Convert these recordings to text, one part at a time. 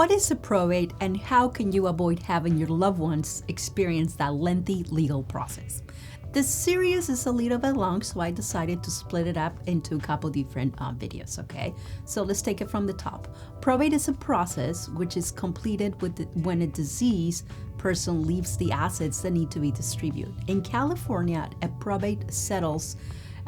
what is a probate and how can you avoid having your loved ones experience that lengthy legal process? This series is a little bit long, so I decided to split it up into a couple different videos, okay? So let's take it from the top. Probate is a process which is completed when a deceased person leaves the assets that need to be distributed. In California, a probate settles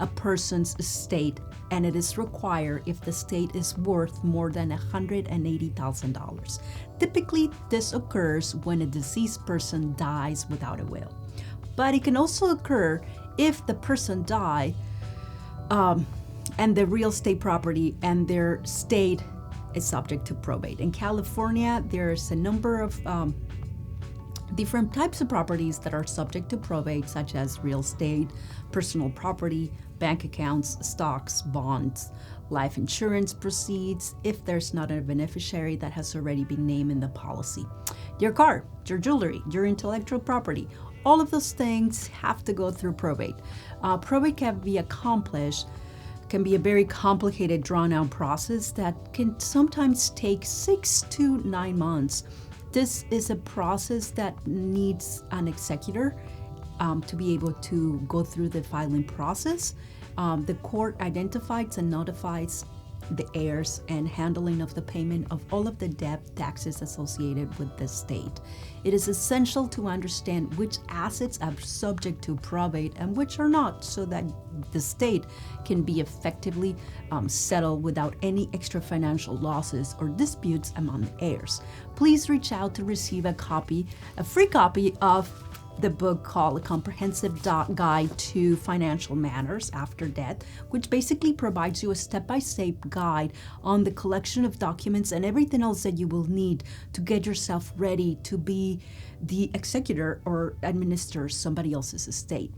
a person's estate, and it is required if the estate is worth more than $180,000. Typically, this occurs when a deceased person dies without a will. But it can also occur if the person died and the real estate property and their estate is subject to probate. In California, there's a number of different types of properties that are subject to probate, such as real estate, personal property, bank accounts, stocks, bonds, life insurance proceeds, if there's not a beneficiary that has already been named in the policy. Your car, your jewelry, your intellectual property, all of those things have to go through probate. Probate can be accomplished, can be a very complicated, drawn-out process that can sometimes take 6 to 9 months. This is a process that needs an executor to be able to go through the filing process. The court identifies and notifies the heirs and handling of the payment of all of the debt taxes associated with the estate. It is essential to understand which assets are subject to probate and which are not, so that the estate can be effectively settled without any extra financial losses or disputes among the heirs. Please reach out to receive a free copy of the book called A Comprehensive Guide to Financial Matters After Death, which basically provides you a step-by-step guide on the collection of documents and everything else that you will need to get yourself ready to be the executor or administer somebody else's estate.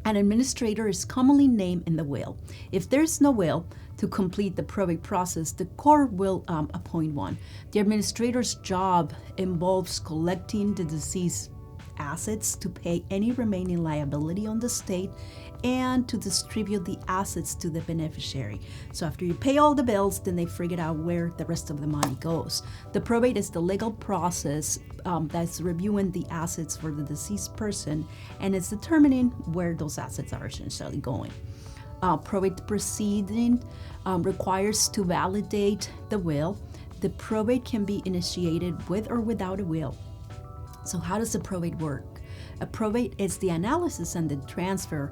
An administrator is commonly named in the will. If there's no will to complete the probate process, the court will appoint one. The administrator's job involves collecting the deceased assets to pay any remaining liability on the estate and to distribute the assets to the beneficiary. So after you pay all the bills, then they figure out where the rest of the money goes. The probate is the legal process that's reviewing the assets for the deceased person, and it's determining where those assets are essentially going. Probate proceeding requires to validate the will. The probate can be initiated with or without a will. So how does the probate work? A probate is the analysis and the transfer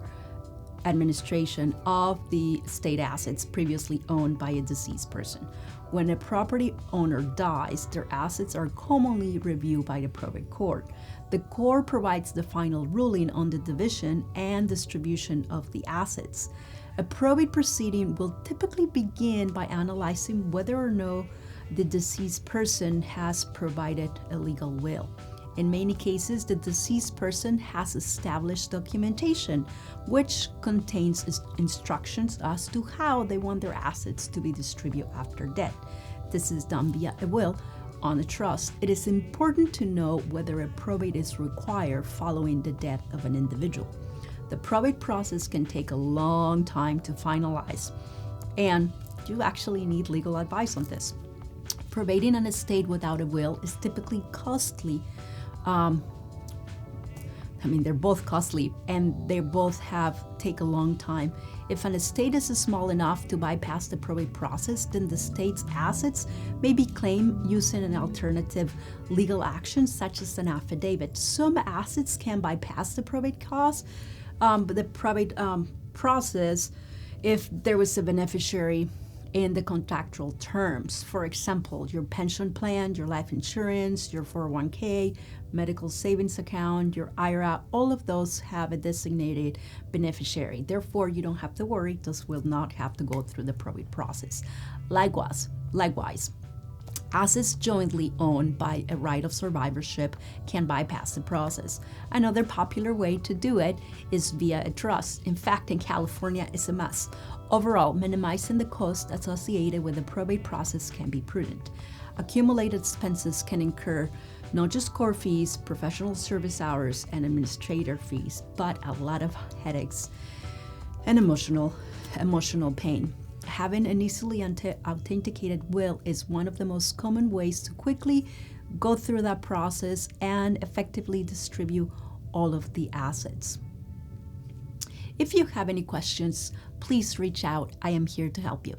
administration of the estate assets previously owned by a deceased person. When a property owner dies, their assets are commonly reviewed by the probate court. The court provides the final ruling on the division and distribution of the assets. A probate proceeding will typically begin by analyzing whether or no the deceased person has provided a legal will. In many cases, the deceased person has established documentation, which contains instructions as to how they want their assets to be distributed after death. This is done via a will on a trust. It is important to know whether a probate is required following the death of an individual. The probate process can take a long time to finalize, and you actually need legal advice on this. Probating an estate without a will is typically costly. They're both costly and they both take a long time. If an estate is small enough to bypass the probate process, then the estate's assets may be claimed using an alternative legal action, such as an affidavit. Some assets can bypass the probate the probate process if there was a beneficiary in the contractual terms. For example, your pension plan, your life insurance, your 401k, medical savings account, your IRA, all of those have a designated beneficiary. Therefore, you don't have to worry. Those will not have to go through the probate process. Likewise, assets jointly owned by a right of survivorship can bypass the process. Another popular way to do it is via a trust. In fact, in California, it's a must. Overall, minimizing the cost associated with the probate process can be prudent. Accumulated expenses can incur not just court fees, professional service hours, and administrator fees, but a lot of headaches and emotional pain. Having an easily authenticated will is one of the most common ways to quickly go through that process and effectively distribute all of the assets. If you have any questions, please reach out. I am here to help you.